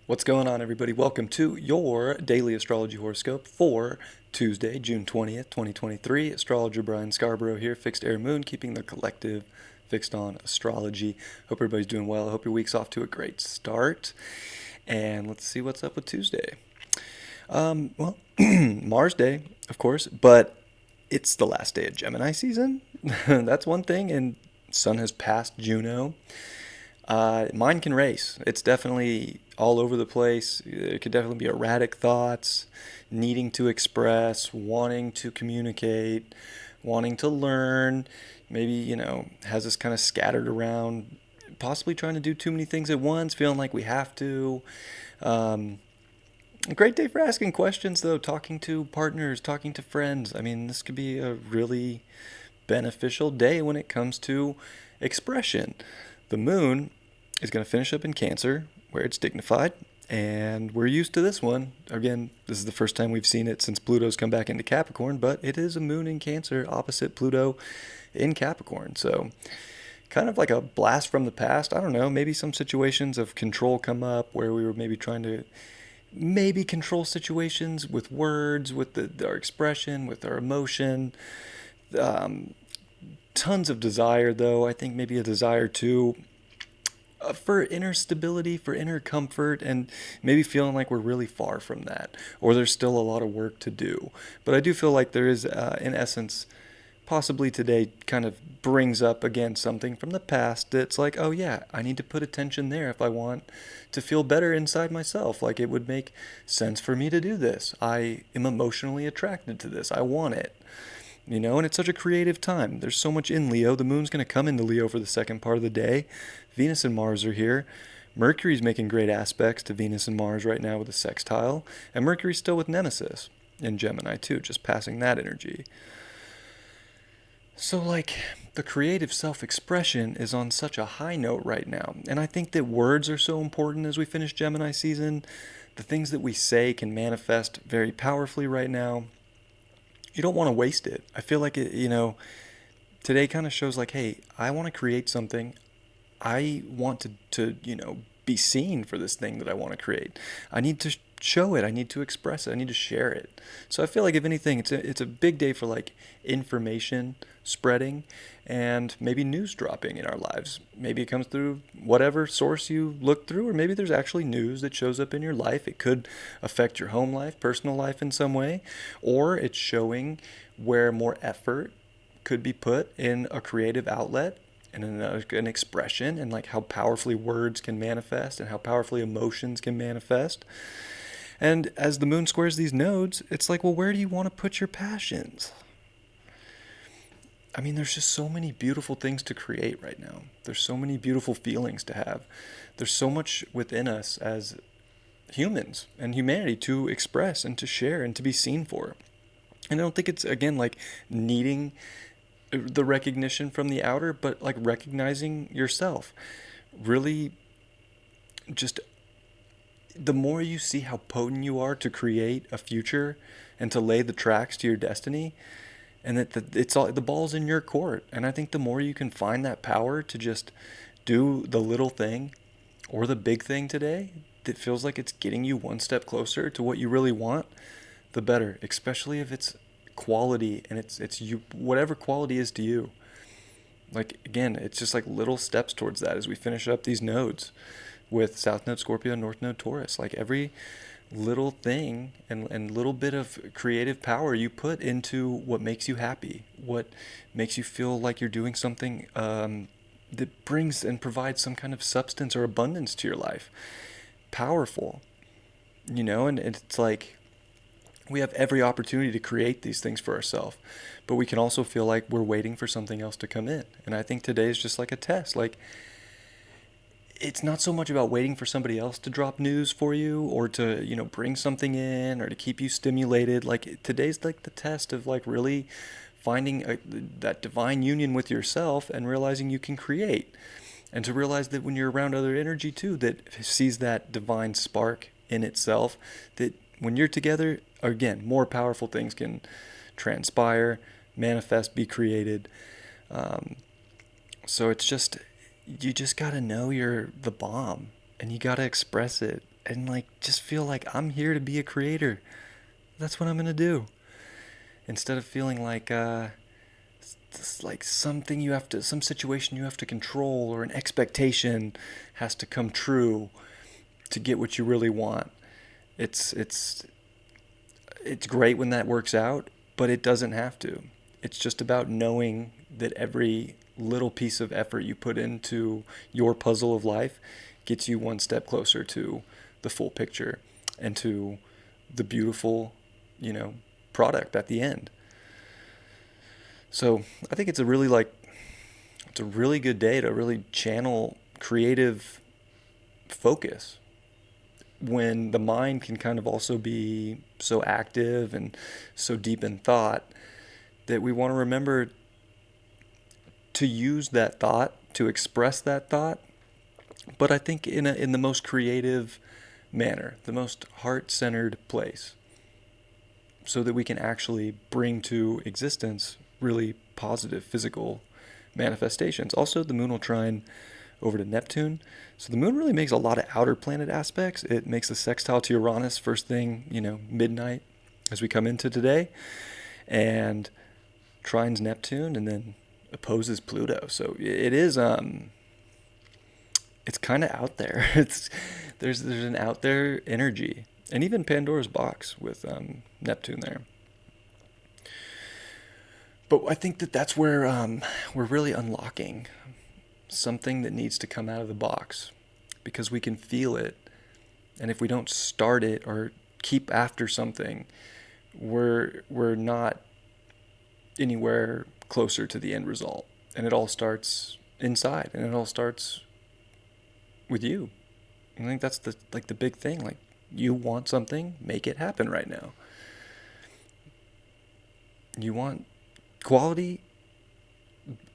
What's going on, everybody? Welcome to your daily astrology horoscope for Tuesday, June 20th, 2023. Astrologer Brian Scarborough here, Fixed Air Moon, keeping the collective fixed on astrology. Hope everybody's doing well. I hope your week's off to a great start. And let's see what's up with Tuesday. Mars Day, of course, but it's the last day of Gemini season. That's one thing, and Sun has passed Juno. Mine can race. It's definitely all over the place. It could definitely be erratic thoughts, needing to express, wanting to communicate, wanting to learn. Maybe, has us kind of scattered around, possibly trying to do too many things at once, feeling like we have to. Um, a great day for asking questions, though, talking to partners, talking to friends. I mean, this could be a really beneficial day when it comes to expression. The moon is going to finish up in Cancer, where it's dignified, and we're used to this one. Again, this is the first time we've seen it since Pluto's come back into Capricorn, but it is a moon in Cancer opposite Pluto in Capricorn. So kind of like a blast from the past. I don't know, maybe some situations of control come up where we were maybe trying to maybe control situations with words, with our expression, with our emotion. Um, Tons of desire, though. I think maybe a desire too for inner stability, for inner comfort, and maybe feeling like we're really far from that, or there's still a lot of work to do. But I do feel like there is, in essence, possibly today kind of brings up again something from the past that's like, oh yeah, I need to put attention there if I want to feel better inside myself. Like it would make sense for me to do this. I am emotionally attracted to this. I want it. And it's such a creative time. There's so much in Leo. The moon's going to come into Leo for the second part of the day. Venus and Mars are here. Mercury's making great aspects to Venus and Mars right now with a sextile. And Mercury's still with Nemesis in Gemini, too, just passing that energy. So, the creative self expression is on such a high note right now. And I think that words are so important as we finish Gemini season. The things that we say can manifest very powerfully right now. You don't want to waste it. I feel like today kind of shows like, hey, I want to create something. I want to be seen for this thing that I want to create. I need to show it. I need to express it. I need to share it. So I feel like if anything, it's a big day for like information spreading and maybe news dropping in our lives. Maybe it comes through whatever source you look through, or maybe there's actually news that shows up in your life. It could affect your home life, personal life in some way, or it's showing where more effort could be put in a creative outlet and an expression, and like how powerfully words can manifest and how powerfully emotions can manifest. And as the moon squares these nodes, it's like, well, where do you want to put your passions? I mean, there's just so many beautiful things to create right now. There's so many beautiful feelings to have. There's so much within us as humans and humanity to express and to share and to be seen for. And I don't think it's, again, like needing the recognition from the outer, but like recognizing yourself. Really, just the more you see how potent you are to create a future and to lay the tracks to your destiny, and that it's all the ball's in your court. And I think the more you can find that power to just do the little thing or the big thing today that feels like it's getting you one step closer to what you really want, the better. Especially if it's quality and it's you, whatever quality is to you. Like again, it's just like little steps towards that as we finish up these nodes with South Node Scorpio and North Node Taurus. Like every little thing and little bit of creative power you put into what makes you happy, what makes you feel like you're doing something that brings and provides some kind of substance or abundance to your life. Powerful, and it's like we have every opportunity to create these things for ourselves, but we can also feel like we're waiting for something else to come in. And I think today is just like a test. Like, it's not so much about waiting for somebody else to drop news for you or to, bring something in or to keep you stimulated. Like today's like the test of like really finding that divine union with yourself and realizing you can create. And to realize that when you're around other energy too, that sees that divine spark in itself, that when you're together, again, more powerful things can transpire, manifest, be created. So it's just, you just got to know you're the bomb and you got to express it and like just feel like I'm here to be a creator. That's what I'm gonna do. Instead of feeling like it's like something you have to, some situation you have to control, or an expectation has to come true to get what you really want. It's it's it's great when that works out, but it doesn't have to. It's just about knowing that every little piece of effort you put into your puzzle of life gets you one step closer to the full picture and to the beautiful, you know, product at the end. So I think it's a really good day to really channel creative focus when the mind can kind of also be so active and so deep in thought, that we want to remember to use that thought, to express that thought, but I think in the most creative manner, the most heart-centered place, so that we can actually bring to existence really positive physical manifestations. Also, the moon will trine over to Neptune. So the moon really makes a lot of outer planet aspects. It makes a sextile to Uranus first thing, midnight as we come into today, and trines Neptune, and then opposes Pluto. So it is it's kind of out there. There's an out there energy, and even Pandora's box with Neptune there. But I think that's where we're really unlocking something that needs to come out of the box, because we can feel it, and if we don't start it or keep after something, we're not anywhere closer to the end result. And it all starts inside, and it all starts with you. And I think that's the big thing. Like, you want something, make it happen right now. You want quality,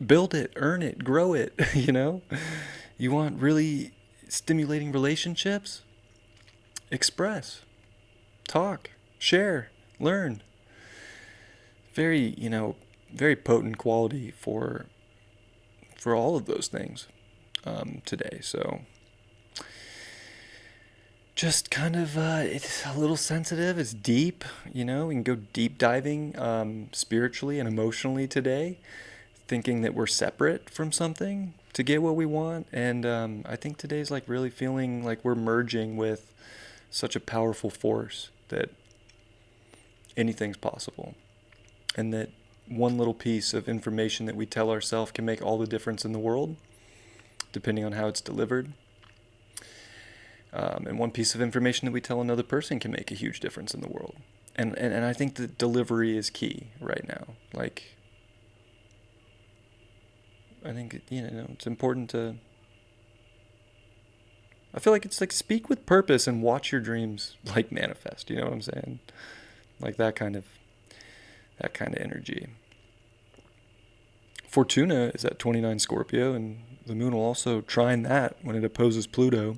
build it, earn it, grow it, You want really stimulating relationships? Express, talk, share, learn. Very, very potent quality for all of those things today. So just kind of, it's a little sensitive. It's deep, we can go deep diving spiritually and emotionally today, thinking that we're separate from something to get what we want. And I think today's like really feeling like we're merging with such a powerful force that anything's possible, and that one little piece of information that we tell ourselves can make all the difference in the world, depending on how it's delivered. And one piece of information that we tell another person can make a huge difference in the world. And I think that delivery is key right now. Like, I think, it's important to, I feel like it's like speak with purpose and watch your dreams like manifest. You know what I'm saying? Like that kind of energy. Fortuna is at 29 Scorpio, and the moon will also trine that when it opposes Pluto.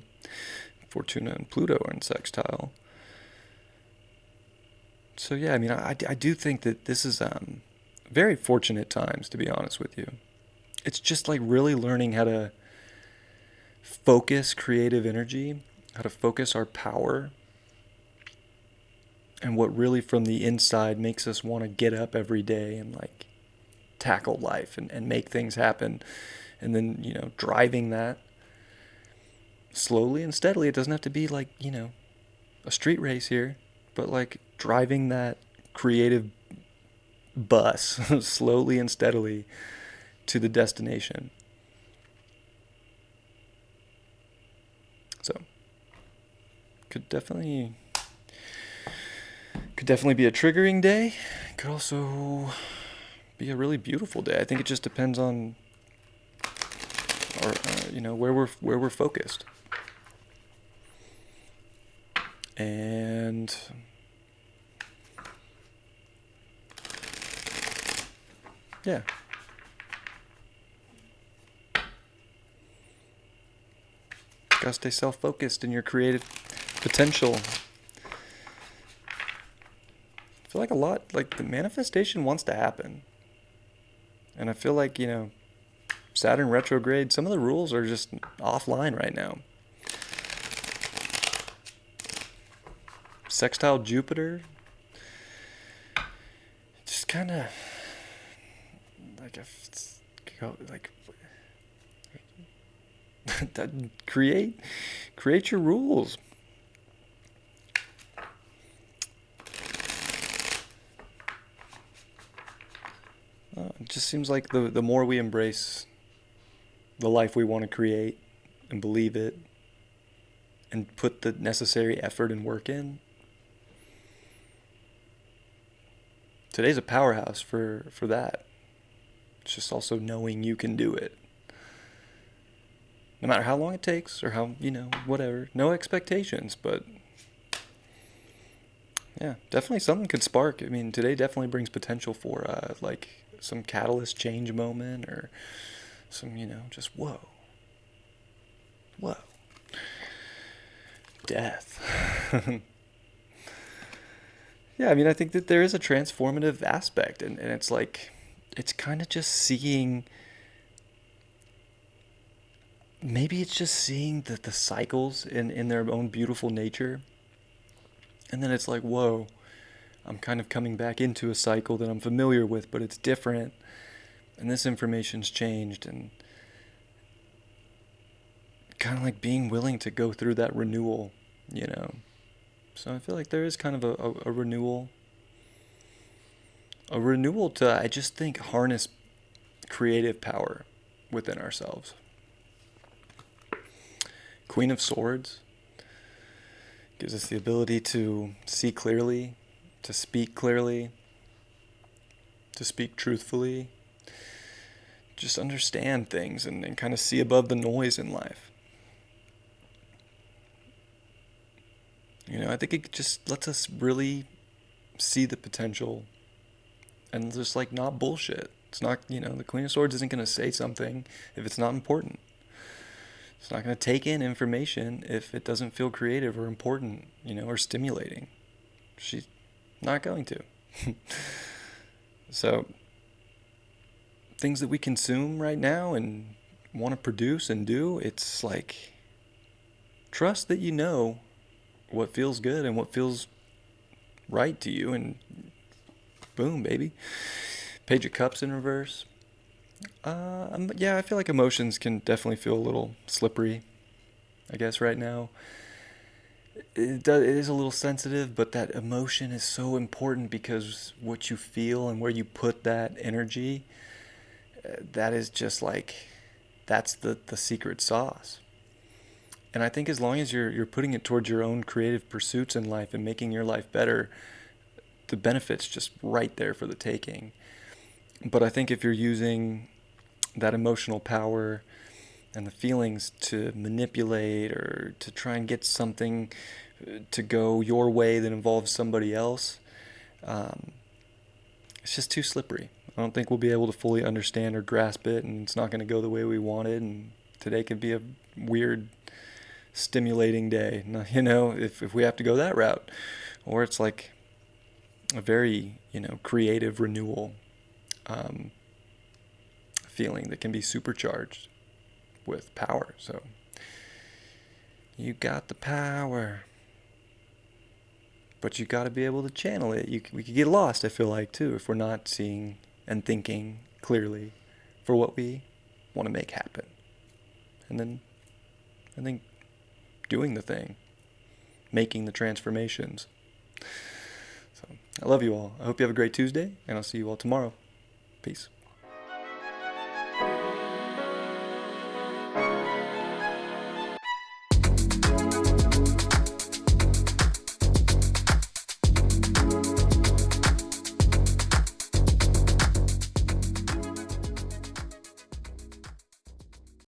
Fortuna and Pluto are in sextile. So yeah, I mean, I do think that this is very fortunate times, to be honest with you. It's just like really learning how to focus creative energy, how to focus our power, and what really from the inside makes us want to get up every day and like tackle life and make things happen. And then, driving that slowly and steadily. It doesn't have to be like, a street race here, but like driving that creative bus slowly and steadily to the destination. So could definitely be a triggering day. Could also be a really beautiful day. I think it just depends on our, where we're focused. And yeah. Gotta stay self-focused in your creative potential. I feel like the manifestation wants to happen. And I feel like, Saturn retrograde, some of the rules are just offline right now. sextile Jupiter. Just kind of like like create your rules. It just seems like the more we embrace the life we want to create and believe it and put the necessary effort and work in. Today's a powerhouse for that. It's just also knowing you can do it. No matter how long it takes or how, whatever. No expectations, but yeah, definitely something could spark. I mean, today definitely brings potential for like some catalyst change moment or some, just whoa. Death. Yeah, I mean, I think that there is a transformative aspect, and it's like, it's kind of just seeing, maybe it's just seeing the cycles in their own beautiful nature, and then it's like, whoa, I'm kind of coming back into a cycle that I'm familiar with, but it's different, and this information's changed, and kind of like being willing to go through that renewal, So I feel like there is kind of a renewal. A renewal to, I just think, harness creative power within ourselves. Queen of Swords gives us the ability to see clearly, to speak clearly, to speak truthfully, just understand things and kind of see above the noise in life. I think it just lets us really see the potential and just like not bullshit. It's not, the Queen of Swords isn't going to say something if it's not important. It's not going to take in information if it doesn't feel creative or important, or stimulating. She's not going to. So, things that we consume right now and want to produce and do, it's like, trust that you know what feels good and what feels right to you, and boom, baby. Page of Cups in reverse. Yeah, I feel like emotions can definitely feel a little slippery, I guess, right now. It is a little sensitive, but that emotion is so important because what you feel and where you put that energy, that is just like, that's the secret sauce. And I think as long as you're putting it towards your own creative pursuits in life and making your life better, the benefit's just right there for the taking. But I think if you're using that emotional power and the feelings to manipulate or to try and get something to go your way that involves somebody else, it's just too slippery. I don't think we'll be able to fully understand or grasp it, and it's not going to go the way we wanted, and today could be a weird, stimulating day, if we have to go that route. Or it's like a very, creative renewal feeling that can be supercharged with power. So you got the power, but you got to be able to channel it. We could get lost, I feel like, too, if we're not seeing and thinking clearly for what we want to make happen. And then I think doing the thing, making the transformations. So I love you all. I hope you have a great Tuesday, and I'll see you all tomorrow. Peace.